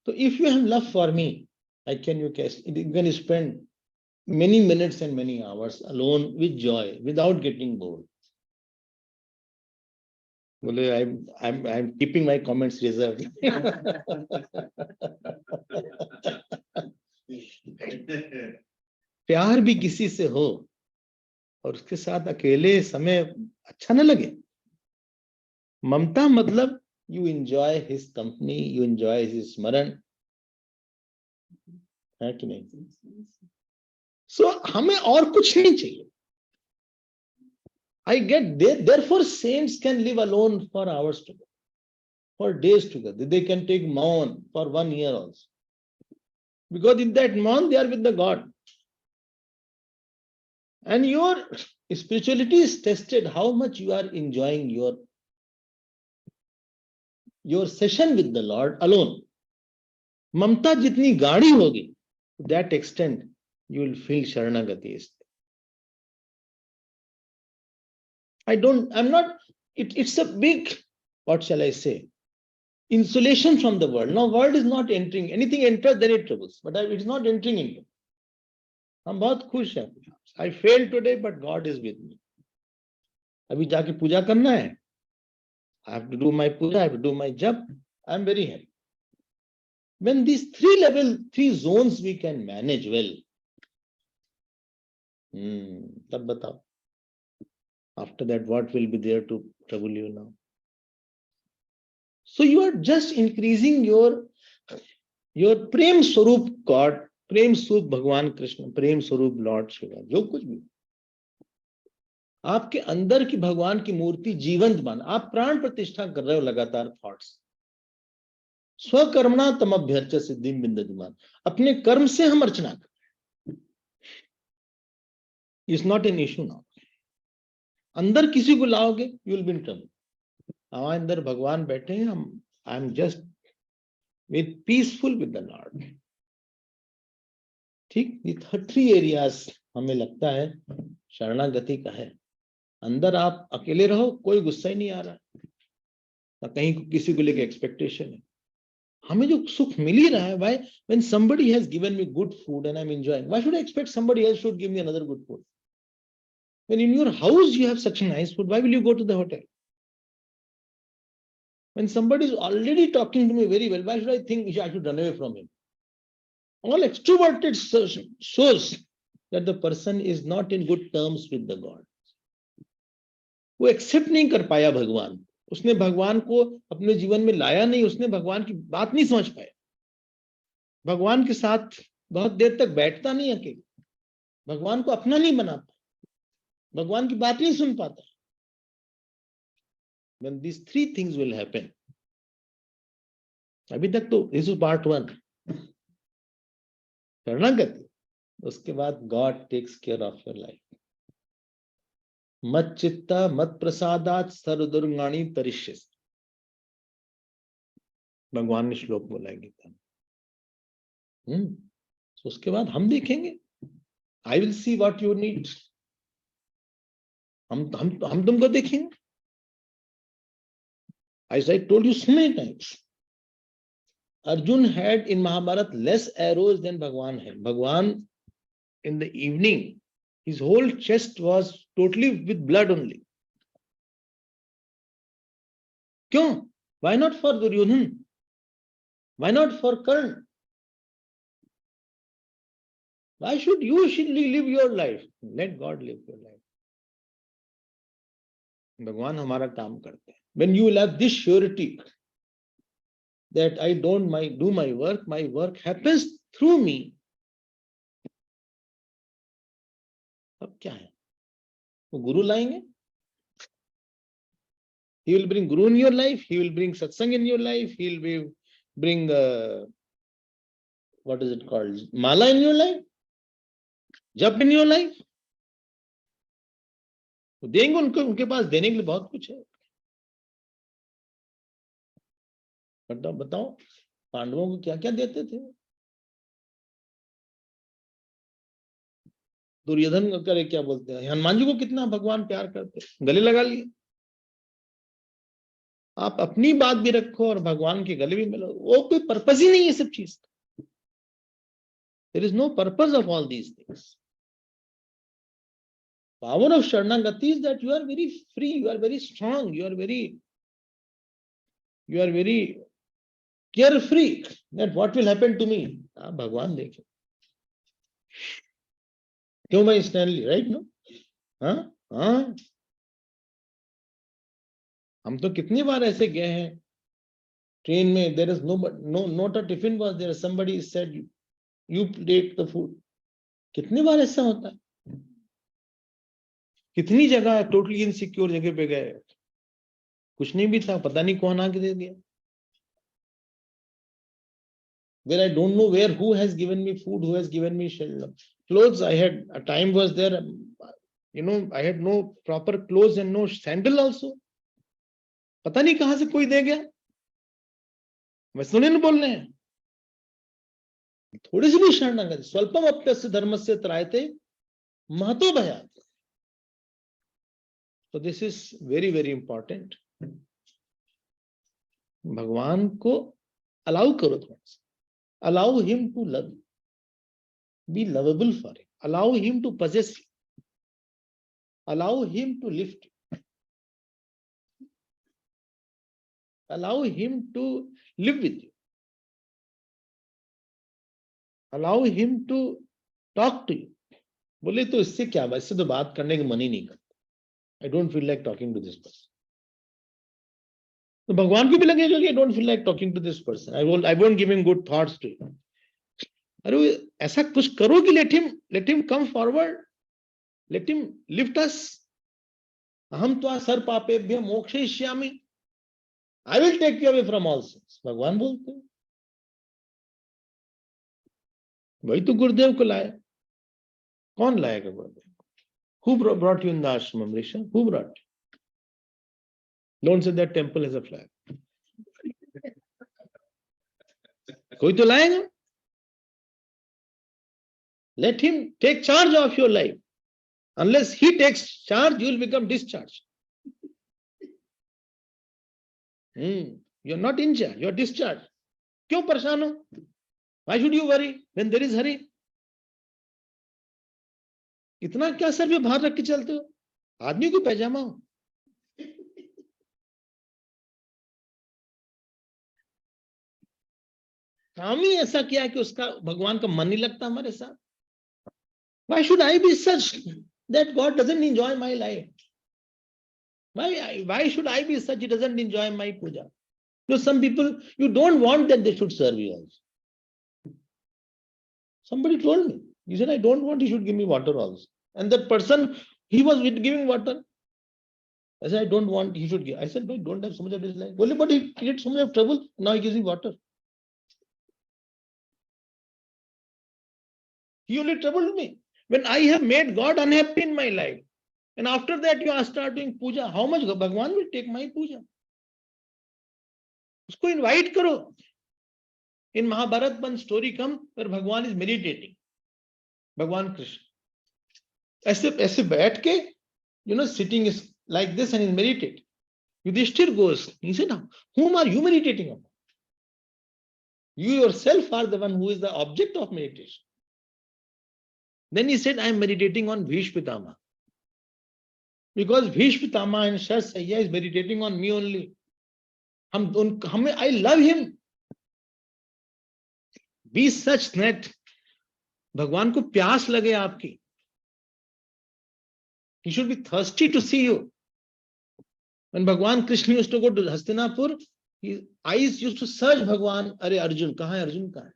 So, if you have love for me, you can spend many minutes and many hours alone with joy, without getting bored. Well, I'm keeping my comments reserved. प्यार भी किसी से हो और उसके साथ अकेले समय अच्छा न लगे. ममता मतलब you enjoy his company, you enjoy his स्मरण, है कि नहीं? So हमें और कुछ नहीं चाहिए. I get there. Therefore, saints can live alone for hours together, for days together. They can take maun for 1 year also. Because in that maun, they are with the God. And your spirituality is tested how much you are enjoying your session with the Lord alone. Mamta jitni gaadi hogi, to that extent, you will feel Sharanagati. It's a big, what shall I say, insulation from the world. Now, world is not entering. Anything enters, then it troubles. But it's not entering into. I'm बहुत खुश है. I failed today, but God is with me. अभी जाके पूजा करना है. I have to do my puja, I have to do my jap. I am very happy. When these three zones we can manage well, tab batao. After that, what will be there to trouble you now? So you are just increasing your prem swarup God, prem swarup Bhagwan Krishna, prem swarup Lord Shiva, जो कुछ भी आपके अंदर की भगवान की मूर्ति जीवंत बन, आप प्राण प्रतिष्ठा कर रहे हो लगातार थॉट्स। स्वकर्मणा तम अभ्यर्च सिद्धि बिंदमान, अपने कर्म से हम अर्चना कर, is not an issue now. अंदर किसी को लाओगे, you will be in trouble. हमारे अंदर भगवान बैठे हैं, हम I am just with peaceful with the Lord. ठीक, ये 3 एरियाज हमें लगता है शरणागति का है। अंदर आप अकेले रहो, कोई गुस्सा ही नहीं आ रहा, ना कहीं किसी को लेके एक्सपेक्टेशन है। हमें जो सुख मिल ही रहा है, why when somebody has given me good food and I am enjoying, why should I expect somebody else should give me another good food? When in your house you have such a nice food, why will you go to the hotel? When somebody is already talking to me very well, why should I think I should run away from him? All extroverted shows that the person is not in good terms with the God. वो accept नहीं कर पाया भगवान, उसने भगवान को अपने जीवन में लाया नहीं, उसने भगवान की बात नहीं समझ पाया, भगवान के साथ बहुत देर तक बैठता नहीं अकेले, भगवान को अपना नहीं बना पाता, भगवान की बात नहीं सुन पाता। When these 3 things will happen, अभी तक तो this is part 1 शरणागति, उसके बाद God takes care of your life. मत चित्ता मत प्रसादात सर्वदुर्गाणि तरिष्यसि, भगवान ने श्लोक बोला है गीता में। तो उसके बाद हम देखेंगे, I will see what you need, हम तुमको देखेंगे। As I told you so many times, Arjun had in Mahabharata less arrows than Bhagwan had. Bhagwan in the evening, his whole chest was totally with blood only. क्यों? Why not for Duryodhan? Why not for Karna? Why should you live your life? Let God live your life. भगवान हमारा काम करते हैं. When you will have this surety that I don't do my work happens through me. अब क्या है? वो गुरु लाएंगे. He will bring guru in your life. He will bring satsang in your life. He will bring what is it called? Mala in your life. Jap in your life. तो देंगे उनको, उनके पास देने के लिए बहुत कुछ है. बताओ पांडवों को क्या क्या देते थे? दुर्योधन को करे क्या बोलते हैं, हनुमान जी को कितना भगवान प्यार करते, गले लगा लिए. आप अपनी बात भी रखो और भगवान के गले भी मिलो, वो कोई पर्पस ही नहीं है सब चीज. There is no purpose of all these things. Power of Sharanagati is that you are very free, you are very strong, you are very carefree. That what will happen to me? भगवान देखे. क्यों मैं Stanley, right no? हाँ, हम तो कितनी बार ऐसे गए हैं ट्रेन में. There is not a tiffin was there. Somebody said you take the food. कितनी बार ऐसा होता है? कितनी जगह टोटली इनसिक्योर जगह पे गए, कुछ नहीं भी था, पता नहीं कौन आके दे दिया. Where I don't know who has given me food, who has given me shelter, clothes. I had a time was there, I had no proper clothes and no sandal also. पता नहीं कहां से कोई दे गया. मैं सुने न बोल रहे हैं. थोड़ी सी भी शरणागति, स्वल्पम अप्यस्य धर्मस्य त्रायते महतो भयात्. So this is very very important. भगवान को अलाउ करो थोड़ा सा. Allow him to love you. Be lovable for him. Allow him to possess you. Allow him to lift you. Allow him to live with you. Allow him to talk to you. बोले तो इससे क्या, इससे तो बात करने का मन ही नहीं करता. I don't feel like talking to this person. तो भगवान को भी लगेगा कि I don't feel like talking to this person. I won't give him good thoughts to him. अरे ऐसा कुछ करो कि let him come forward. Let him lift us. अहम त्वा सर्व पापेभ्यः मोक्षयिष्यामि. I will take you away from all sins. भगवान बोलते हैं. वही तो गुरुदेव को लाया. कौन लाएगा गुरुदेव? Who brought you in the ashram, Amrisha? Who brought you? Don't say that temple has a flag. कोई तो लाएगा. Let him take charge of your life. Unless he takes charge, you will become discharged. You're not in charge, you're discharged. क्यों परेशान हो? Why should you worry when there is hurry? इतना क्या sir पे भार रख के चलते हो? आदमी को पैजामा हो. काम ही ऐसा किया कि उसका भगवान का मन नहीं लगता हमारे साथ. Why should I be such that God doesn't enjoy my life? Why should I be such he doesn't enjoy my puja? Because some people, you don't want that they should serve you also. Somebody told me, he said, I don't want he should give me water also. And that person, he was giving water. I said, I don't want he should give. I said, I don't have so much of his life. Well, but he created so much of trouble, now he gives me water. He only troubled me. When I have made God unhappy in my life, and after that you start doing puja, how much Bhagwan will take my puja? उसको invite करो. In Mahabharat, one story comes where Bhagwan is meditating. Bhagwan Krishna. ऐसे बैठ के, sitting is like this and is meditating. Yudhishthir goes. He said, whom are you meditating upon? You yourself are the one who is the object of meditation. Then he said, I am meditating on Bhishma Pitama. Because Bhishma Pitama and Shar Sayya is meditating on me only. I love him. Be such that भगवान को प्यास लगे आपकी. He should be thirsty to see you. When Bhagwan Krishna used to go to Hastinapur, his eyes used to search Bhagwan. अरे अर्जुन कहाँ है? अर्जुन कहाँ है?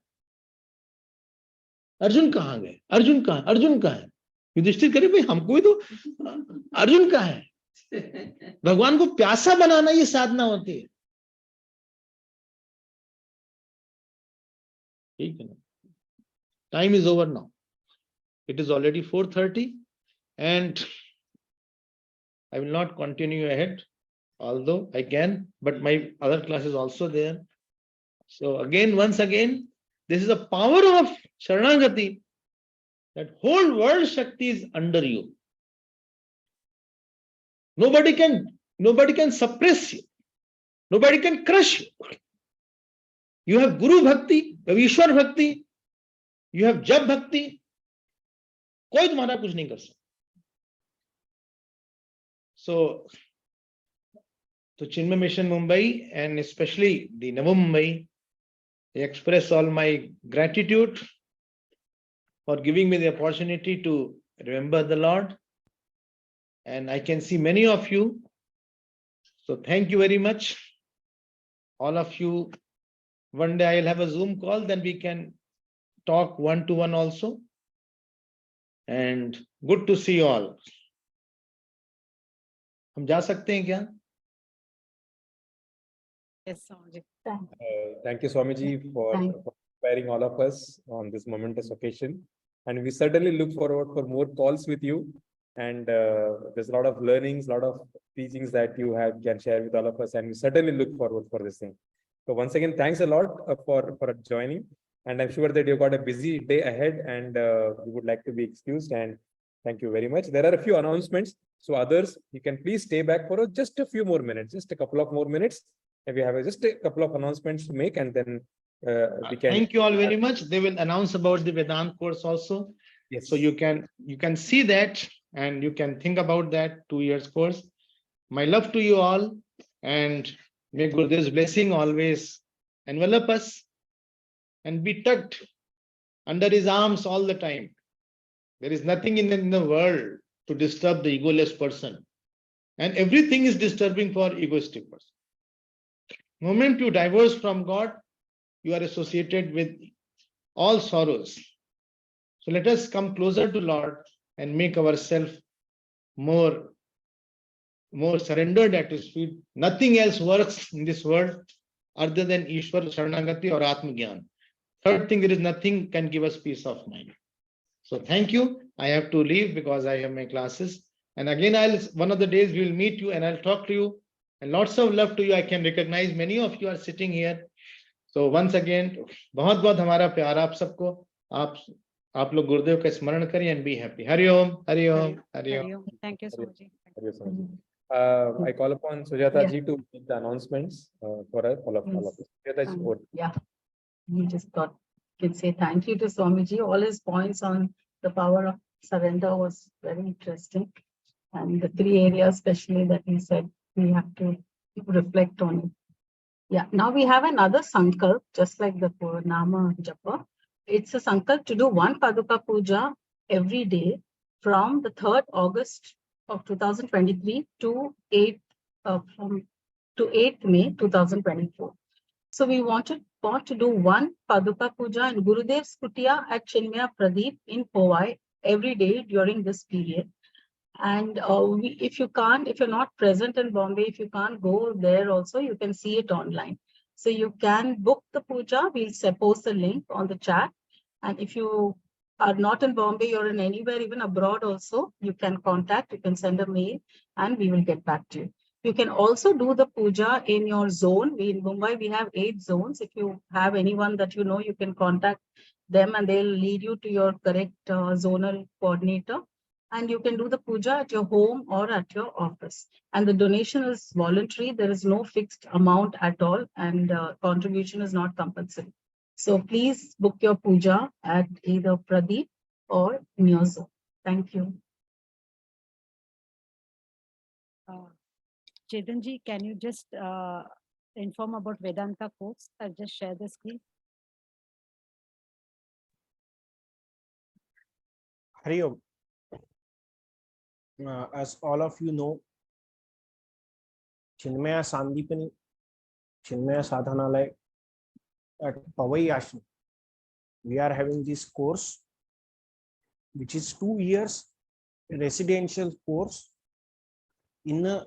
अर्जुन कहाँ गए? अर्जुन कहाँ? अर्जुन कहाँ है? युधिष्ठिर करे भाई हमको ही तो अर्जुन कहाँ है? भगवान को प्यासा बनाना ये साधना होती है. ठीक है ना? Time is over now. It is already 4:30 and I will not continue ahead, although I can, but my other class is also there. So again, once again, this is the power of Sharanagati, that whole world Shakti is under you. Nobody can suppress you. Nobody can crush you. You have Guru Bhakti, you have Ishwar Bhakti, you have Jap Bhakti. कोई तुम्हारा कुछ नहीं कर सकता. So, to Chinmaya Mission Mumbai and especially the Navi Mumbai, I express all my gratitude for giving me the opportunity to remember the Lord. And I can see many of you. So thank you very much. All of you. One day I'll have a Zoom call, then we can talk one-to-one also. And good to see you all. हम जा सकते हैं क्या? Yes, Swamiji. Thank you, Swamiji, for inspiring all of us on this momentous occasion. And we certainly look forward for more calls with you. And there's a lot of learnings, a lot of teachings that you can share with all of us. And we certainly look forward for this thing. So once again, thanks a lot for joining. And I'm sure that you've got a busy day ahead and we would like to be excused. And thank you very much. There are a few announcements. So others, you can please stay back for just a few more minutes, just a couple of more minutes. And we have just a couple of announcements to make, and then we can. Thank you all very much. They will announce about the Vedant course also. Yes. So you can see that and you can think about that 2 years course. My love to you all, and May Gurudev's blessing always envelop us and be tucked under his arms all the time. There is nothing in the world to disturb the egoless person. And everything is disturbing for egoistic person. Moment you diverge from God, you are associated with all sorrows. So let us come closer to Lord and make ourselves more surrendered at his feet. Nothing else works in this world other than Ishwar Sharanagati or Atma Gyan. Third thing, there is nothing can give us peace of mind. So thank you. I have to leave because I have my classes. And again, one of the days we will meet you and I'll talk to you. And lots of love to you. I can recognize many of you are sitting here. So once again, बहुत बहुत हमारा प्यार आप सबको. आप लोग गुरुदेव का स्मरण करिए and be happy. Hari Om, Hari Om, Hari Om. Hariom. Thank you, Swamiji. Thank you, Swamiji. I call upon Sujata ji to make the announcements for us, all of us. Sujata ji, over. Yeah, we just thought could say thank you to Swamiji. All his points on the power of surrender was very interesting. And the 3 areas, especially that he said, we have to reflect on it. Yeah, now we have another sankalp, just like the Nama Japa. It's a sankalp to do 1 Paduka Puja every day from the 3rd August of 2023 to 8th May 2024. So we want to do 1 Paduka Puja in Gurudev's Kutia at Chinmaya Pradeep in Powai every day during this period. And if you're not present in Bombay, if you can't go there also, you can see it online. So you can book the puja. We'll post the link on the chat. And if you are not in Bombay, you're in anywhere, even abroad also, you can contact, you can send a mail and we will get back to you. You can also do the puja in your zone. In Mumbai, we have 8 zones. If you have anyone that you know, you can contact them and they'll lead you to your correct zonal coordinator. And you can do the puja at your home or at your office. And the donation is voluntary. There is no fixed amount at all, and contribution is not compulsory. So please book your puja at either Pradeep or in your zone. Thank you. Chetanji, can you just inform about Vedanta course? I'll just share the screen. Hari Om. As all of you know, Chinmaya Sandipani, Chinmaya Sadhanalaya at Powai Ashram, we are having this course, which is 2 years residential course in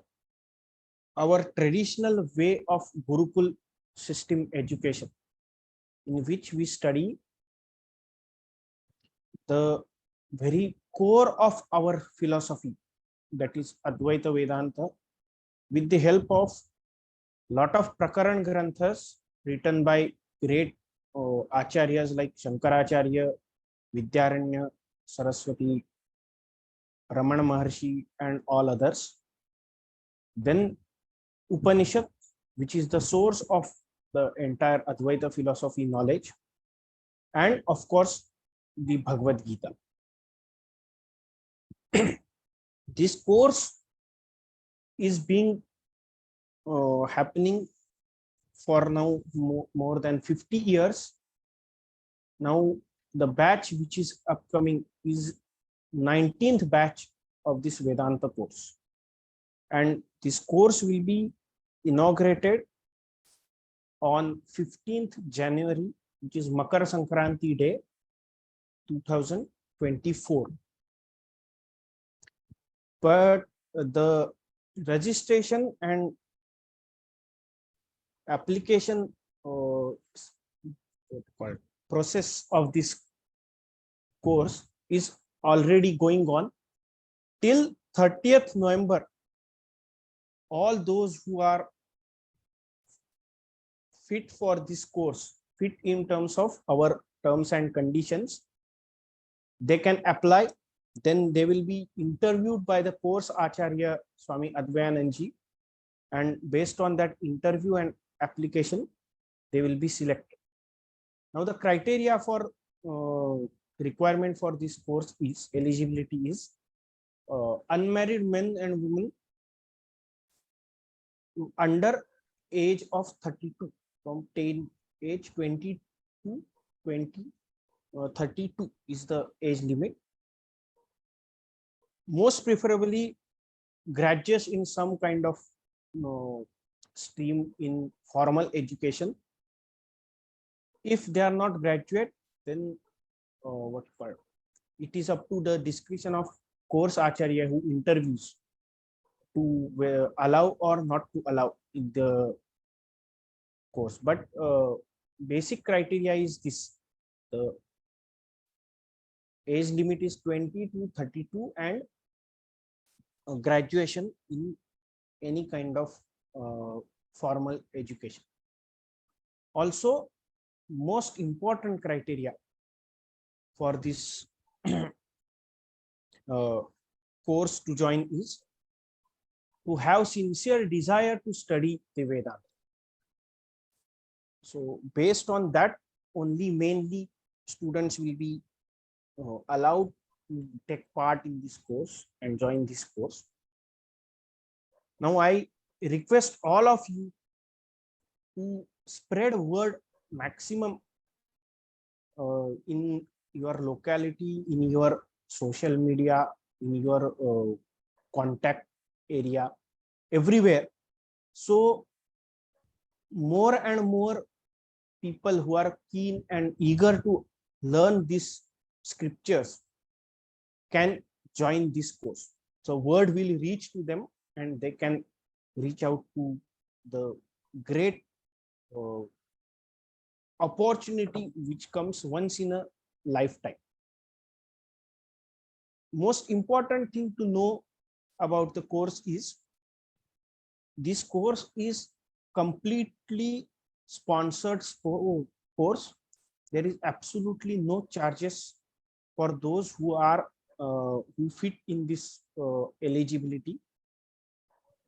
our traditional way of Gurukul system education, in which we study the very core of our philosophy, that is Advaita Vedanta, with the help of lot of Prakaran Granthas written by great Acharyas like Shankaracharya, Vidyaranya, Saraswati, Ramana Maharshi, and all others. Then Upanishad, which is the source of the entire Advaita philosophy knowledge, and of course the Bhagavad Gita. This course is being happening for now more than 50 years. Now the batch which is upcoming is 19th batch of this Vedanta course, and this course will be inaugurated on 15th January, which is Makar Sankranti Day 2024. But the registration and application process of this course is already going on till 30th November. All those who are fit for this course, fit in terms of our terms and conditions, they can apply. Then they will be interviewed by the course Acharya Swami Advayananji, and based on that interview and application, they will be selected. Now the criteria for requirement for this course is eligibility is unmarried men and women under age of 32, from 10 age 20 to 20 32 is the age limit. Most preferably graduates in some kind of stream in formal education. If they are not graduate, then what called, it is up to the discretion of course acharya who interviews to allow or not to allow in the course. But basic criteria is this: the age limit is 20 to 32 and graduation in any kind of formal education. Also, most important criteria for this course to join is to have sincere desire to study the Vedanta. So based on that, only mainly students will be allowed to take part in this course and join this course. Now I request all of you to spread word maximum in your locality, in your social media, in your contact area, everywhere. So more and more people who are keen and eager to learn these scriptures can join this course. So word will reach to them and they can reach out to the great opportunity which comes once in a lifetime. Most important thing to know about the course is this course is completely sponsored course. There is absolutely no charges for those who are who fit in this eligibility.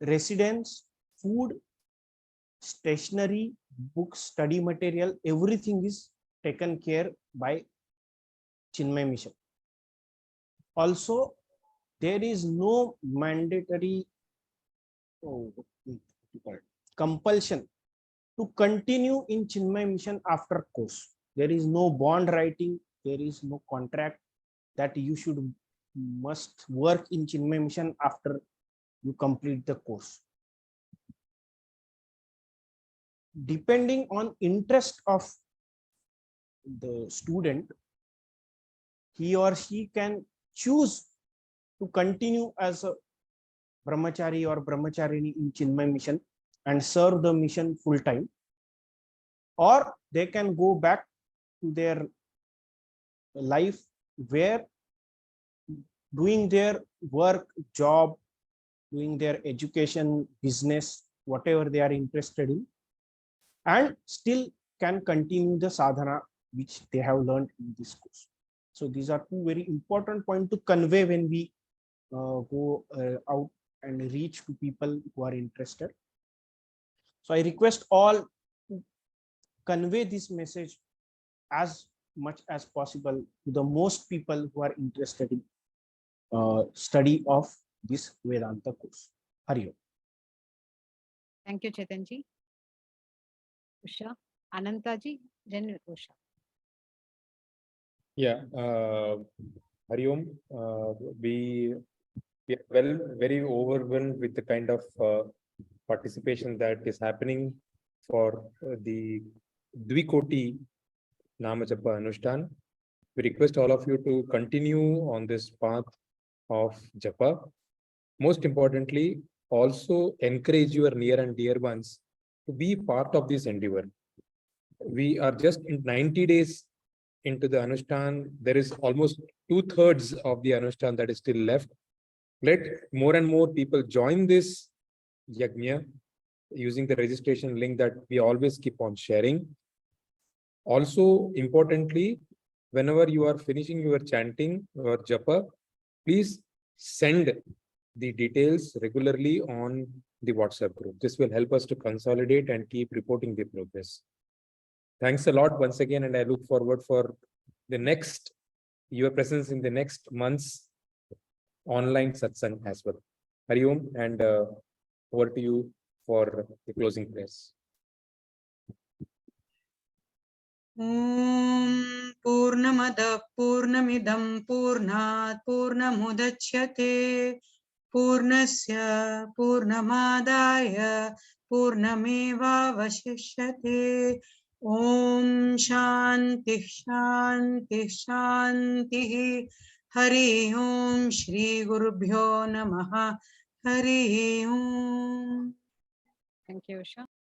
Residence, food, stationery, books, study material, everything is taken care by Chinmaya Mission. Also, there is no mandatory compulsion to continue in Chinmaya Mission after course. There is no bond writing, there is no contract that you must work in Chinmaya Mission after you complete the course. Depending on interest of the student, he or she can choose to continue as a brahmachari or brahmacharini in Chinmaya Mission and serve the mission full time, or they can go back to their life where doing their work, job, doing their education, business, whatever they are interested in, and still can continue the sadhana which they have learned in this course. So these are two very important points to convey when we go out and reach to people who are interested. So I request all to convey this message as much as possible to the most people who are interested in study of this Vedanta course. Hari Om. Thank you, Chetanji. Usha, Anantaji, then Usha. Yeah, Hari Om, we are very overwhelmed with the kind of participation that is happening for the Dvikoti Namajapa Anushthan. We request all of you to continue on this path of Japa. Most importantly, also encourage your near and dear ones to be part of this endeavor. We are just in 90 days into the Anushthan. There is almost 2/3 of the Anushthan that is still left. Let more and more people join this Yajna using the registration link that we always keep on sharing. Also, importantly, whenever you are finishing your chanting or japa, please send the details regularly on the WhatsApp group. This will help us to consolidate and keep reporting the progress. Thanks a lot once again, and I look forward for your presence in the next month's online satsang as well. Hari Om, and over to you for the closing prayers. ॐ पूर्णमदः पूर्णमिदं पूर्णात् पूर्णमुदच्यते पूर्णस्य पूर्णमादाय पूर्णमेवावशिष्यते ॐ शान्तिः शान्तिः शान्तिः हरि ओम श्री गुरुभ्यो नमः हरि ओम Thank you, Usha.